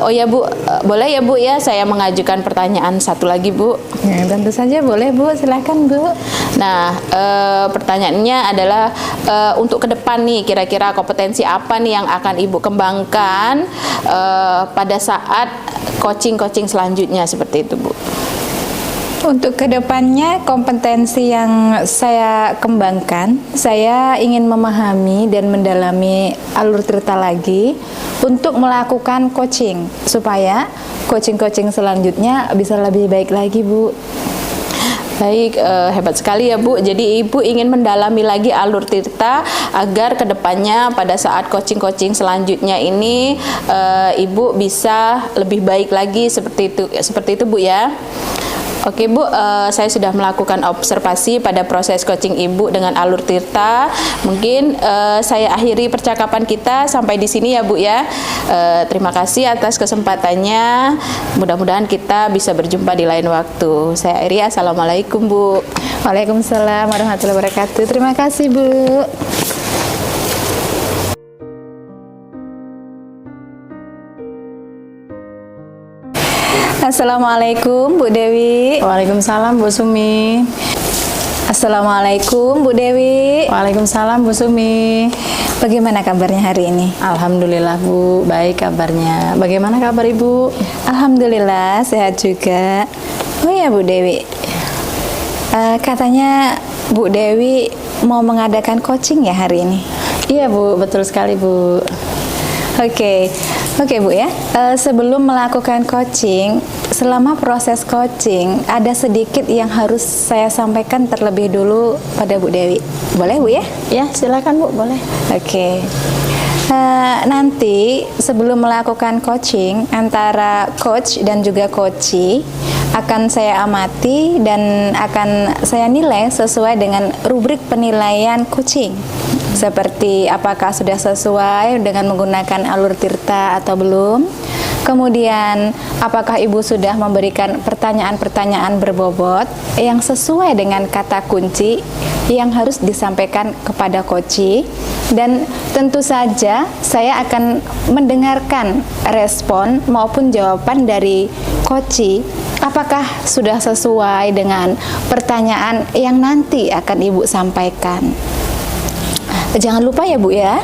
Oh ya Bu, boleh ya Bu ya saya mengajukan pertanyaan satu lagi Bu? Ya, tentu saja boleh Bu, silakan Bu. Nah, pertanyaannya adalah untuk ke depan nih, kira-kira kompetensi apa nih yang akan Ibu kembangkan pada saat coaching-coaching selanjutnya seperti itu Bu? Untuk kedepannya kompetensi yang saya kembangkan, saya ingin memahami dan mendalami alur tirta lagi untuk melakukan coaching supaya coaching-coaching selanjutnya bisa lebih baik lagi Bu. Baik, hebat sekali ya Bu. Jadi Ibu ingin mendalami lagi alur tirta agar kedepannya pada saat coaching-coaching selanjutnya ini Ibu bisa lebih baik lagi seperti itu Bu ya. Oke Bu, saya sudah melakukan observasi pada proses coaching Ibu dengan alur tirta. Mungkin saya akhiri percakapan kita sampai di sini ya Bu ya. Terima kasih atas kesempatannya. Mudah-mudahan kita bisa berjumpa di lain waktu. Saya akhiri. Assalamualaikum Bu. Waalaikumsalam warahmatullahi wabarakatuh. Terima kasih Bu. Assalamualaikum Bu Dewi. Waalaikumsalam Bu Sumi. Assalamualaikum Bu Dewi. Waalaikumsalam Bu Sumi. Bagaimana kabarnya hari ini? Alhamdulillah Bu, baik kabarnya. Bagaimana kabar Ibu? Alhamdulillah sehat juga. Oh ya Bu Dewi, katanya Bu Dewi mau mengadakan coaching ya hari ini? Iya Bu, betul sekali Bu. Oke Bu ya. Sebelum melakukan coaching, selama proses coaching ada sedikit yang harus saya sampaikan terlebih dulu pada Bu Dewi. Boleh Bu ya? Ya, silakan Bu, boleh. Oke. Nanti sebelum melakukan coaching antara coach dan juga coachee akan saya amati dan akan saya nilai sesuai dengan rubrik penilaian coaching. Seperti apakah sudah sesuai dengan menggunakan alur tirta atau belum. Kemudian apakah Ibu sudah memberikan pertanyaan-pertanyaan berbobot yang sesuai dengan kata kunci yang harus disampaikan kepada coachee. Dan tentu saja saya akan mendengarkan respon maupun jawaban dari coachee apakah sudah sesuai dengan pertanyaan yang nanti akan Ibu sampaikan. Jangan lupa ya Bu ya,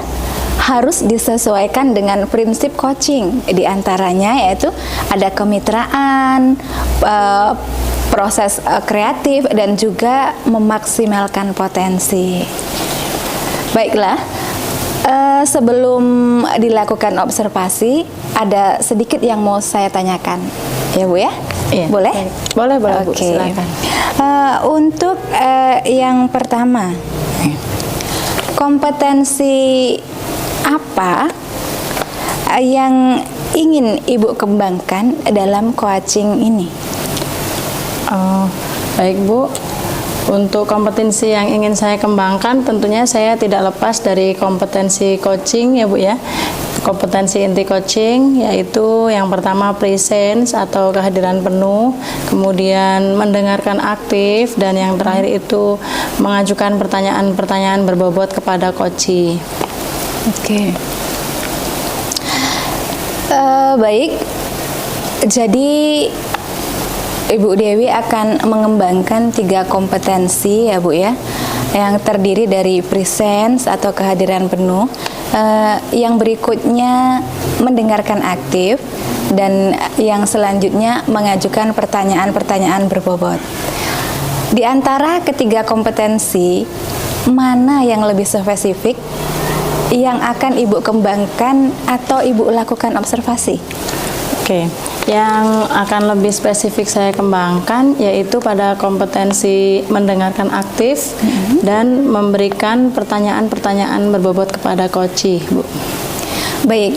harus disesuaikan dengan prinsip coaching. Di antaranya yaitu ada kemitraan, proses kreatif, dan juga memaksimalkan potensi. Baiklah, sebelum dilakukan observasi, ada sedikit yang mau saya tanyakan. Ya Bu ya? Iya. Boleh? Boleh Bu, Oke. silakan. Untuk yang pertama, kompetensi apa yang ingin Ibu kembangkan dalam coaching ini? Oh, baik Bu. Untuk kompetensi yang ingin saya kembangkan, tentunya saya tidak lepas dari kompetensi coaching ya Bu ya. Kompetensi inti coaching yaitu yang pertama presence atau kehadiran penuh, kemudian mendengarkan aktif, dan yang terakhir itu mengajukan pertanyaan-pertanyaan berbobot kepada coachee. Oke. Baik. Jadi Ibu Dewi akan mengembangkan 3 kompetensi ya Bu ya, yang terdiri dari presence atau kehadiran penuh, yang berikutnya mendengarkan aktif, dan yang selanjutnya mengajukan pertanyaan-pertanyaan berbobot. Di antara ketiga kompetensi, mana yang lebih spesifik yang akan Ibu kembangkan atau Ibu lakukan observasi? Oke, yang akan lebih spesifik saya kembangkan yaitu pada kompetensi mendengarkan aktif dan memberikan pertanyaan-pertanyaan berbobot kepada coachee, Bu. Baik,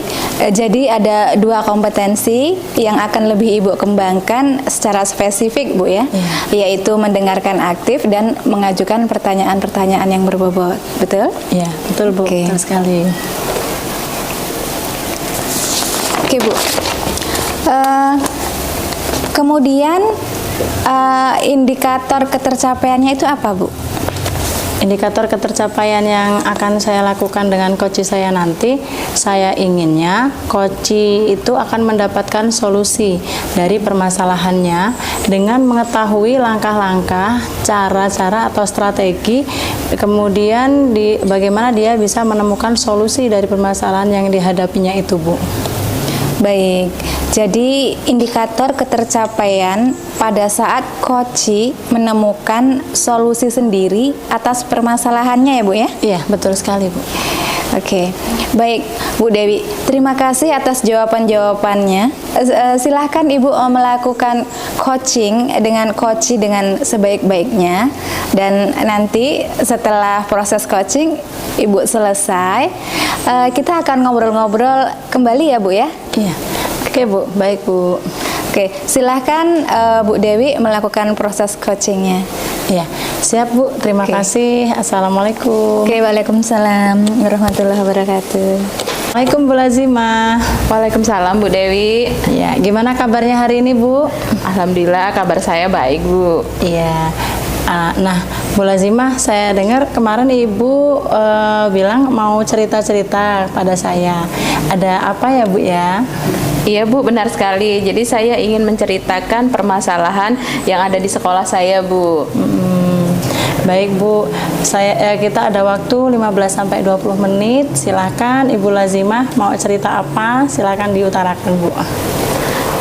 jadi ada 2 kompetensi yang akan lebih Ibu kembangkan secara spesifik Bu ya, yaitu mendengarkan aktif dan mengajukan pertanyaan-pertanyaan yang berbobot, betul? Iya, betul Bu, Oke. betul sekali. Oke Bu. Kemudian indikator ketercapaiannya itu apa Bu? Indikator ketercapaian yang akan saya lakukan dengan coachee saya nanti, saya inginnya coachee itu akan mendapatkan solusi dari permasalahannya dengan mengetahui langkah-langkah, cara-cara atau strategi, kemudian bagaimana dia bisa menemukan solusi dari permasalahan yang dihadapinya itu, Bu. Baik, jadi indikator ketercapaian pada saat coachee menemukan solusi sendiri atas permasalahannya ya Bu ya? Iya, betul sekali Bu. Oke, baik Bu Dewi, terima kasih atas jawaban-jawabannya. Silahkan Ibu melakukan coaching dengan coachee dengan sebaik-baiknya, dan nanti setelah proses coaching Ibu selesai, kita akan ngobrol-ngobrol kembali ya Bu ya? Iya. Oke Bu, baik Bu. Oke, silahkan Bu Dewi melakukan proses coachingnya. Iya, siap Bu. Terima Oke. kasih. Assalamualaikum. Oke, waalaikumsalam warahmatullahi wabarakatuh. Assalamualaikum Bu Lazimah. Waalaikumsalam Bu Dewi. Ya, gimana kabarnya hari ini Bu? Alhamdulillah kabar saya baik Bu. Iya. Nah, Bu Lazimah, saya dengar kemarin Ibu bilang mau cerita-cerita pada saya. Ada apa ya Bu ya? Iya Bu, benar sekali. Jadi saya ingin menceritakan permasalahan yang ada di sekolah saya Bu. Baik Bu, kita ada waktu 15-20 menit. Silakan Ibu Lazimah mau cerita apa? Silakan diutarakan Bu.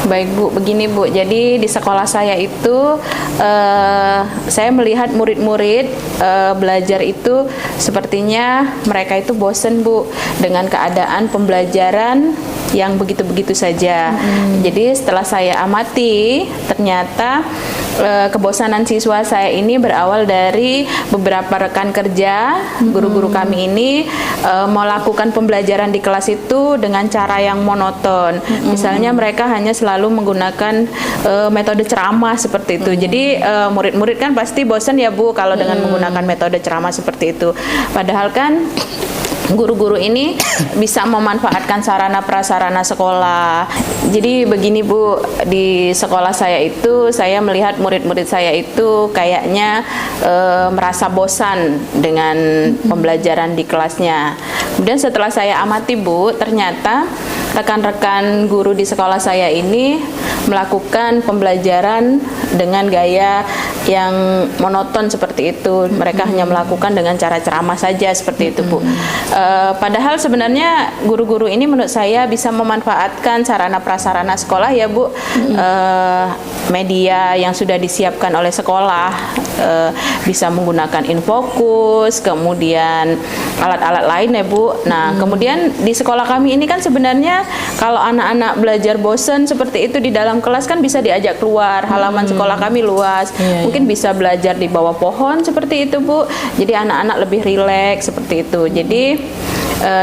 Baik Bu, begini Bu. Jadi di sekolah saya itu saya melihat murid-murid belajar itu sepertinya mereka itu bosen Bu dengan keadaan pembelajaran yang begitu-begitu saja. Jadi setelah saya amati, ternyata kebosanan siswa saya ini berawal dari beberapa rekan kerja guru-guru kami ini melakukan pembelajaran di kelas itu dengan cara yang monoton. Misalnya mereka hanya selalu menggunakan metode ceramah seperti itu. Jadi murid-murid kan pasti bosan ya Bu kalau dengan menggunakan metode ceramah seperti itu. Padahal kan guru-guru ini bisa memanfaatkan sarana prasarana sekolah. Jadi begini Bu, di sekolah saya itu saya melihat murid-murid saya itu kayaknya merasa bosan dengan pembelajaran di kelasnya. Kemudian setelah saya amati Bu, ternyata rekan-rekan guru di sekolah saya ini melakukan pembelajaran dengan gaya yang monoton seperti itu. Mereka hanya melakukan dengan cara ceramah saja seperti itu Bu. Padahal sebenarnya guru-guru ini menurut saya bisa memanfaatkan sarana prasarana sekolah ya Bu. Media yang sudah disiapkan oleh sekolah, bisa menggunakan infokus, kemudian alat-alat lain ya Bu. Nah kemudian di sekolah kami ini kan sebenarnya kalau anak-anak belajar bosen seperti itu di dalam kelas kan bisa diajak keluar. Halaman sekolah kami luas, mungkin bisa belajar di bawah pohon seperti itu Bu. Jadi anak-anak lebih rileks seperti itu. Jadi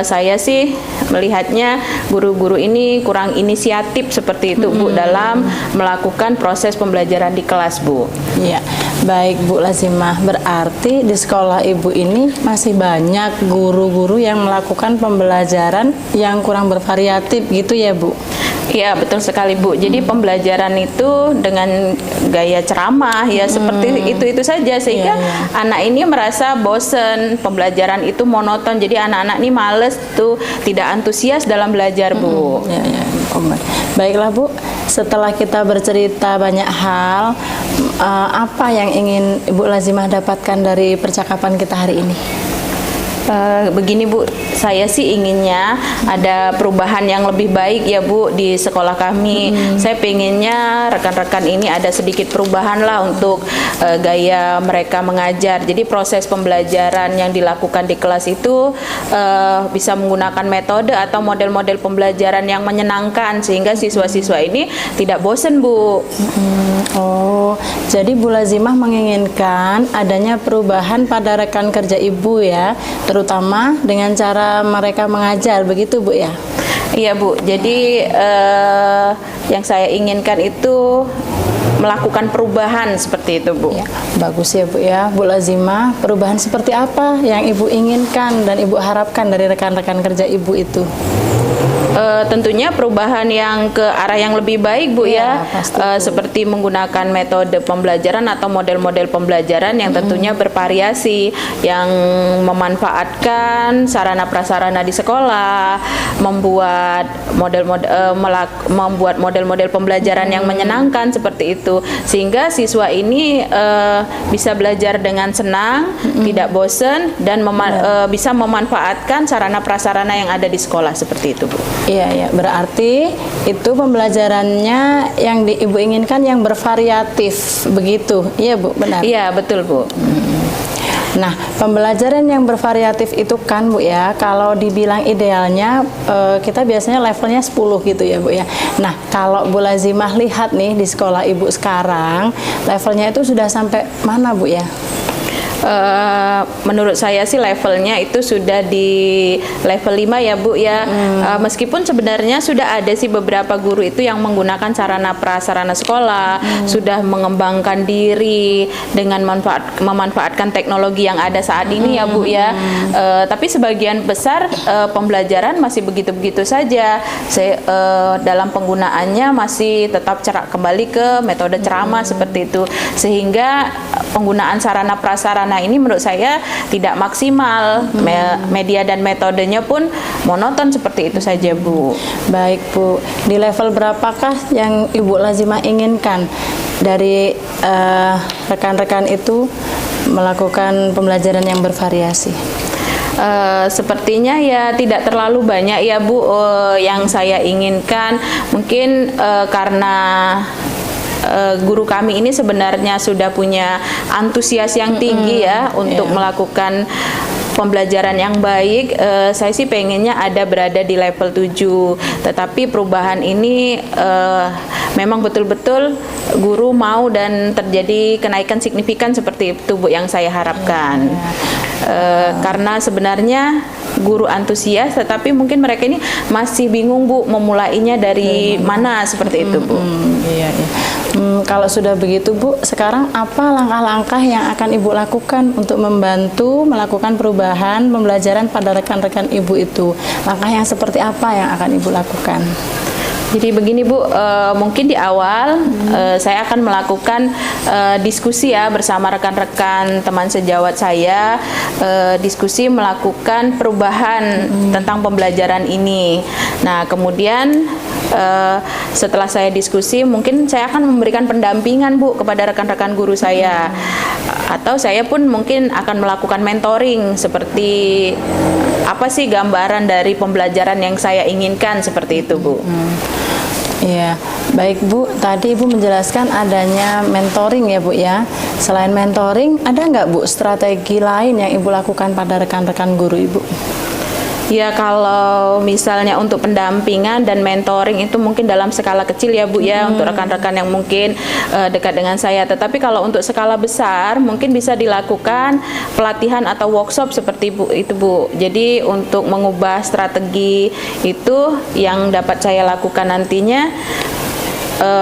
saya sih melihatnya guru-guru ini kurang inisiatif seperti itu Bu dalam melakukan proses pembelajaran di kelas Bu. Iya, baik Bu Lazimah. Berarti di sekolah Ibu ini masih banyak guru-guru yang melakukan pembelajaran yang kurang bervariatif gitu ya Bu? Iya betul sekali Bu. Jadi pembelajaran itu dengan gaya ceramah ya seperti itu saja sehingga anak ini merasa bosen, pembelajaran itu monoton. Jadi anak-anak ini males tuh, tidak antusias dalam belajar Bu. Baiklah Bu, setelah kita bercerita banyak hal, apa yang ingin Ibu Lazimah dapatkan dari percakapan kita hari ini? Begini Bu, saya sih inginnya ada perubahan yang lebih baik ya Bu di sekolah kami. Saya pengennya rekan-rekan ini ada sedikit perubahan lah untuk gaya mereka mengajar. Jadi proses pembelajaran yang dilakukan di kelas itu bisa menggunakan metode atau model-model pembelajaran yang menyenangkan sehingga siswa-siswa ini tidak bosan Bu. Oh, jadi Bu Lazimah menginginkan adanya perubahan pada rekan kerja Ibu ya, terutama dengan cara mereka mengajar, begitu Bu ya? Iya Bu, jadi yang saya inginkan itu melakukan perubahan seperti itu Bu. Ya, bagus ya Bu ya. Bu Lazimah, perubahan seperti apa yang Ibu inginkan dan Ibu harapkan dari rekan-rekan kerja Ibu itu? Tentunya perubahan yang ke arah yang lebih baik Bu ya, pasti, seperti menggunakan metode pembelajaran atau model-model pembelajaran yang tentunya bervariasi, yang memanfaatkan sarana prasarana di sekolah, membuat model-model pembelajaran yang menyenangkan seperti itu, sehingga siswa ini bisa belajar dengan senang, tidak bosan dan bisa memanfaatkan sarana prasarana yang ada di sekolah seperti itu Bu. Iya, ya. Berarti itu pembelajarannya yang Ibu inginkan yang bervariatif, begitu? Iya Bu, benar? Iya, betul Bu. Nah, pembelajaran yang bervariatif itu kan Bu ya, kalau dibilang idealnya kita biasanya levelnya 10 gitu ya Bu ya. Nah, kalau Bu Lazimah lihat nih di sekolah Ibu sekarang, levelnya itu sudah sampai mana Bu ya? Menurut saya sih levelnya itu sudah di level 5 ya Bu ya. Meskipun sebenarnya sudah ada sih beberapa guru itu yang menggunakan sarana prasarana sekolah, sudah mengembangkan diri dengan memanfaatkan teknologi yang ada saat ini ya Bu ya. Tapi sebagian besar pembelajaran masih begitu-begitu saja. Dalam penggunaannya masih tetap kembali ke metode ceramah seperti itu, sehingga penggunaan sarana prasarana ini menurut saya tidak maksimal. Media dan metodenya pun monoton seperti itu saja Bu. Baik Bu, di level berapakah yang Ibu Lazimah inginkan dari rekan-rekan itu melakukan pembelajaran yang bervariasi? Sepertinya ya tidak terlalu banyak ya Bu yang saya inginkan. Mungkin karena guru kami ini sebenarnya sudah punya antusias yang tinggi ya untuk melakukan pembelajaran yang baik, saya sih pengennya ada berada di level 7. Tetapi perubahan ini memang betul-betul guru mau dan terjadi kenaikan signifikan seperti itu Bu yang saya harapkan. Karena sebenarnya guru antusias, tetapi mungkin mereka ini masih bingung Bu memulainya dari mana seperti itu Bu. Iya, iya. Kalau sudah begitu Bu, sekarang apa langkah-langkah yang akan Ibu lakukan untuk membantu melakukan perubahan pembelajaran pada rekan-rekan Ibu itu? Langkah yang seperti apa yang akan Ibu lakukan? Jadi begini Bu, mungkin di awal saya akan melakukan diskusi ya bersama rekan-rekan teman sejawat saya, diskusi melakukan perubahan tentang pembelajaran ini. Nah kemudian setelah saya diskusi, mungkin saya akan memberikan pendampingan Bu kepada rekan-rekan guru saya, atau saya pun mungkin akan melakukan mentoring seperti apa sih gambaran dari pembelajaran yang saya inginkan seperti itu Bu. Iya, baik Bu. Tadi Ibu menjelaskan adanya mentoring ya Bu ya. Selain mentoring, ada nggak Bu strategi lain yang Ibu lakukan pada rekan-rekan guru Ibu? Ya kalau misalnya untuk pendampingan dan mentoring itu mungkin dalam skala kecil ya Bu ya, untuk rekan-rekan yang mungkin dekat dengan saya. Tetapi kalau untuk skala besar mungkin bisa dilakukan pelatihan atau workshop seperti Bu itu Bu. Jadi untuk mengubah strategi itu yang dapat saya lakukan nantinya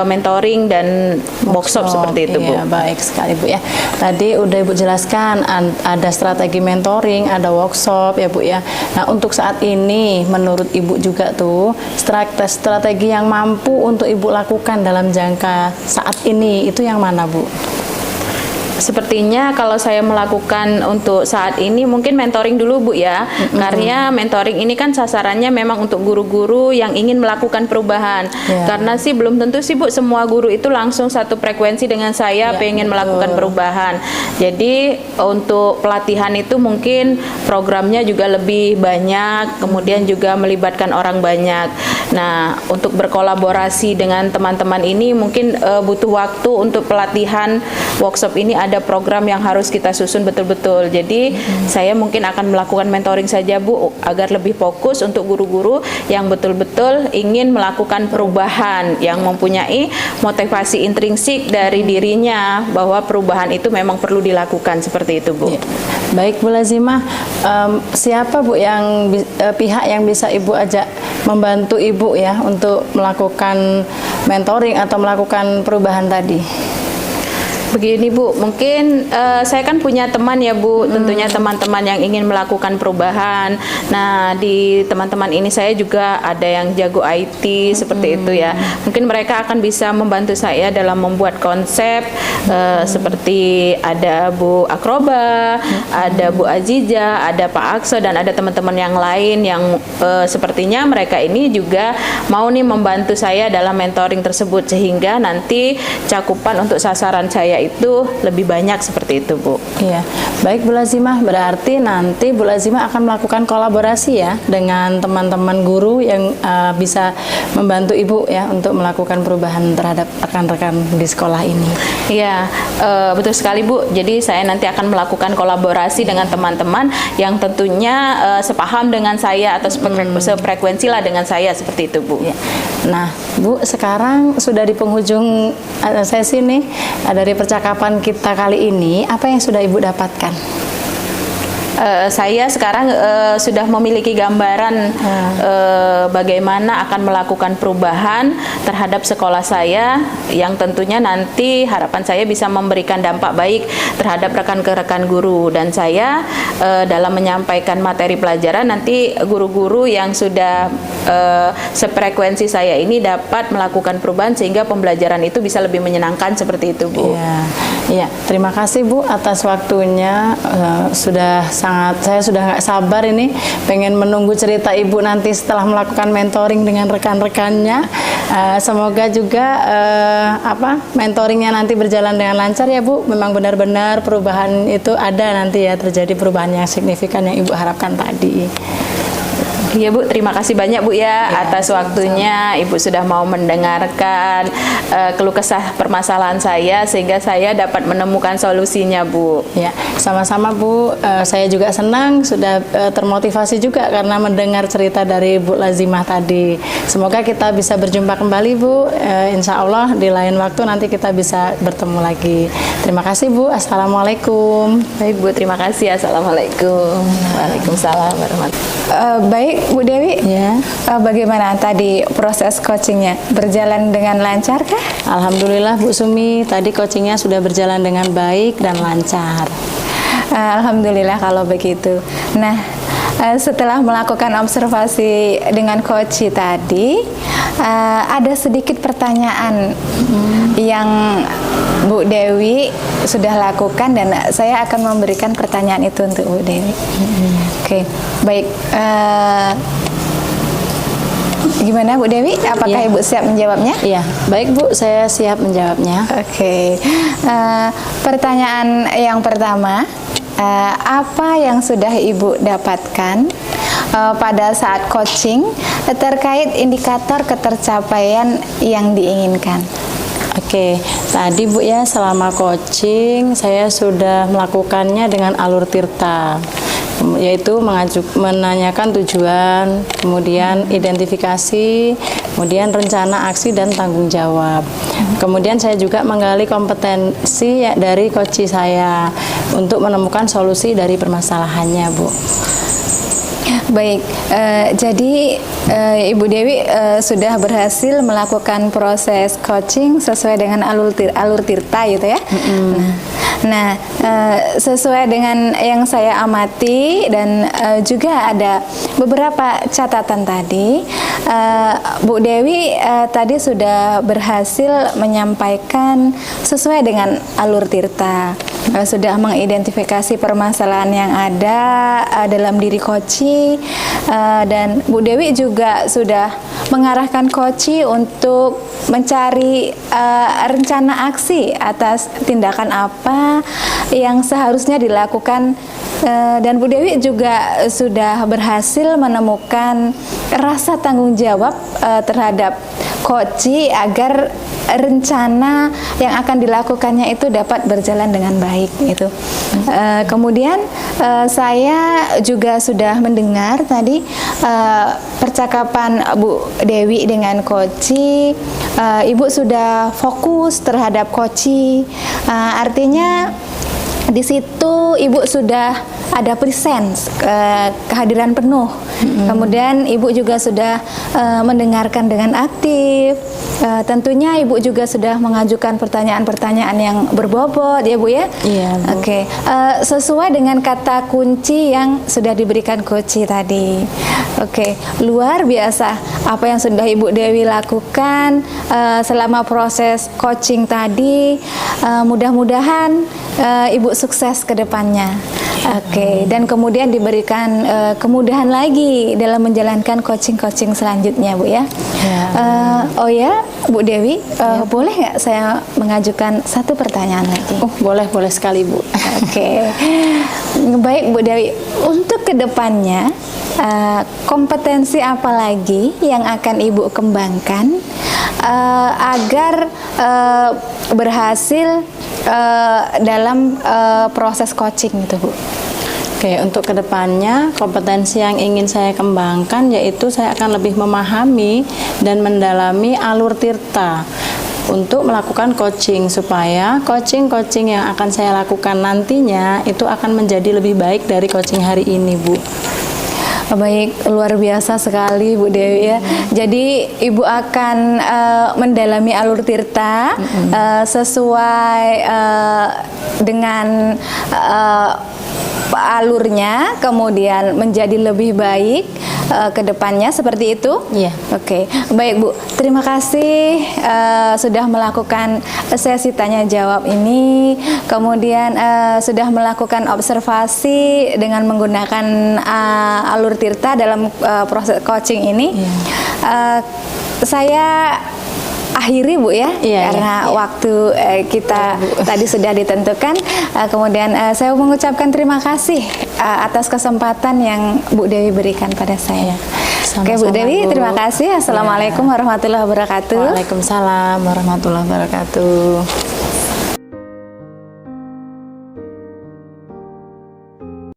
mentoring dan workshop seperti itu Bu. Iya, baik sekali Bu ya. Tadi udah Ibu jelaskan ada strategi mentoring, ada workshop ya Bu ya. Nah untuk saat ini menurut Ibu juga tuh strategi yang mampu untuk Ibu lakukan dalam jangka saat ini itu yang mana Bu? Sepertinya kalau saya melakukan untuk saat ini mungkin mentoring dulu Bu ya, karena mentoring ini kan sasarannya memang untuk guru-guru yang ingin melakukan perubahan. Karena sih belum tentu sih Bu semua guru itu langsung satu frekuensi dengan saya pengen melakukan perubahan. Jadi untuk pelatihan itu mungkin programnya juga lebih banyak, kemudian juga melibatkan orang banyak. Nah untuk berkolaborasi dengan teman-teman ini mungkin butuh waktu untuk pelatihan workshop ini. Ada program yang harus kita susun betul-betul. Jadi saya mungkin akan melakukan mentoring saja Bu agar lebih fokus untuk guru-guru yang betul-betul ingin melakukan perubahan, yang mempunyai motivasi intrinsik dari dirinya bahwa perubahan itu memang perlu dilakukan seperti itu Bu. Ya. Baik Bu Lazimah, siapa Bu yang pihak yang bisa Ibu ajak membantu Ibu ya untuk melakukan mentoring atau melakukan perubahan tadi? Begini Bu, mungkin saya kan punya teman ya Bu, tentunya teman-teman yang ingin melakukan perubahan. Nah di teman-teman ini saya juga ada yang jago IT seperti itu ya. Mungkin mereka akan bisa membantu saya dalam membuat konsep seperti ada Bu Akroba, ada Bu Aziza, ada Pak Akso dan ada teman-teman yang lain yang sepertinya mereka ini juga mau nih membantu saya dalam mentoring tersebut sehingga nanti cakupan untuk sasaran saya itu lebih banyak seperti itu Bu. Iya, baik Bu Lazimah, berarti nanti Bu Lazimah akan melakukan kolaborasi ya dengan teman-teman guru yang bisa membantu Ibu ya untuk melakukan perubahan terhadap rekan-rekan di sekolah ini. Iya, betul sekali Bu. Jadi saya nanti akan melakukan kolaborasi dengan teman-teman yang tentunya sepaham dengan saya atau sefrekuensi lah dengan saya seperti itu Bu. Ya. Nah Bu, sekarang sudah di penghujung sesi nih dari percakapan kita kali ini, apa yang sudah Ibu dapatkan? Saya sekarang sudah memiliki gambaran bagaimana akan melakukan perubahan terhadap sekolah saya yang tentunya nanti harapan saya bisa memberikan dampak baik terhadap rekan-rekan guru, dan saya dalam menyampaikan materi pelajaran nanti guru-guru yang sudah sefrekuensi saya ini dapat melakukan perubahan sehingga pembelajaran itu bisa lebih menyenangkan seperti itu Bu. Iya, terima kasih Bu atas waktunya. Saya sudah nggak sabar ini pengen menunggu cerita Ibu nanti setelah melakukan mentoring dengan rekan-rekannya. Semoga juga mentoringnya nanti berjalan dengan lancar ya Bu. Memang benar-benar perubahan itu ada nanti ya, terjadi perubahan yang signifikan yang Ibu harapkan tadi. Iya Bu, terima kasih banyak Bu ya atas waktunya. Ibu sudah mau mendengarkan keluh kesah permasalahan saya sehingga saya dapat menemukan solusinya Bu. Ya, sama-sama Bu. Saya juga senang sudah termotivasi juga karena mendengar cerita dari Bu Lazimah tadi. Semoga kita bisa berjumpa kembali Bu. Insya Allah di lain waktu nanti kita bisa bertemu lagi. Terima kasih Bu. Assalamualaikum. Baik Bu, terima kasih. Assalamualaikum. Waalaikumsalam warahmatullahi. Baik Bu Dewi, Ya. bagaimana tadi proses coachingnya? Berjalan dengan lancar kah? Alhamdulillah Bu Sumi, tadi coachingnya sudah berjalan dengan baik dan lancar. Alhamdulillah kalau begitu. Nah, setelah melakukan observasi dengan coach tadi, ada sedikit pertanyaan yang Bu Dewi sudah lakukan dan saya akan memberikan pertanyaan itu untuk Bu Dewi. Oke, baik. Gimana Bu Dewi? Apakah Ya. Ibu siap menjawabnya? Iya, baik Bu, saya siap menjawabnya. Oke. Pertanyaan yang pertama, apa yang sudah Ibu dapatkan pada saat coaching terkait indikator ketercapaian yang diinginkan? Oke, tadi Bu ya selama coaching saya sudah melakukannya dengan alur tirta, yaitu menanyakan tujuan, kemudian identifikasi, kemudian rencana aksi dan tanggung jawab. Kemudian saya juga menggali kompetensi dari coach saya untuk menemukan solusi dari permasalahannya Bu. Baik, jadi Ibu Dewi sudah berhasil melakukan proses coaching sesuai dengan alur tirta gitu ya. Nah, sesuai dengan yang saya amati dan juga ada beberapa catatan tadi, Bu Dewi tadi sudah berhasil menyampaikan sesuai dengan alur tirta, sudah mengidentifikasi permasalahan yang ada dalam diri coach, dan Bu Dewi juga sudah mengarahkan coach untuk mencari rencana aksi atas tindakan apa yang seharusnya dilakukan, dan Bu Dewi juga sudah berhasil menemukan rasa tanggung jawab terhadap coach agar rencana yang akan dilakukannya itu dapat berjalan dengan baik itu. Kemudian saya juga sudah mendengar tadi percakapan Bu Dewi dengan coach. Ibu sudah fokus terhadap coach. Artinya di situ Ibu sudah ada presence, kehadiran penuh. Kemudian Ibu juga sudah mendengarkan dengan aktif. Tentunya Ibu juga sudah mengajukan pertanyaan-pertanyaan yang berbobot ya Bu ya. Iya Bu. Oke, sesuai dengan kata kunci yang sudah diberikan coach tadi. Oke, luar biasa apa yang sudah Ibu Dewi lakukan selama proses coaching tadi. Mudah-mudahan Ibu sukses ke depannya. Oke, dan kemudian diberikan kemudahan lagi dalam menjalankan coaching-coaching selanjutnya Bu ya. Oh ya, Bu Dewi, boleh nggak saya mengajukan satu pertanyaan lagi? Boleh sekali Bu. Oke, baik Bu Dewi. Untuk kedepannya, kompetensi apa lagi yang akan Ibu kembangkan agar berhasil dalam proses coaching itu Bu? Oke, untuk kedepannya kompetensi yang ingin saya kembangkan yaitu saya akan lebih memahami dan mendalami alur tirta untuk melakukan coaching supaya coaching yang akan saya lakukan nantinya itu akan menjadi lebih baik dari coaching hari ini Bu. Baik, luar biasa sekali Bu Dewi ya. Jadi Ibu akan mendalami alur tirta sesuai dengan alurnya, kemudian menjadi lebih baik ke depannya, seperti itu? Iya. Oke, baik Bu. Terima kasih sudah melakukan sesi tanya jawab ini, kemudian sudah melakukan observasi dengan menggunakan alur tirta dalam proses coaching ini. Iya. Saya akhiri Bu ya, Iya, karena waktu kita tadi sudah ditentukan. Kemudian saya mengucapkan terima kasih atas kesempatan yang Bu Dewi berikan pada saya. Oke Bu Sama-sama, Dewi, Bu. terima kasih. Assalamualaikum warahmatullahi wabarakatuh. Waalaikumsalam warahmatullahi wabarakatuh.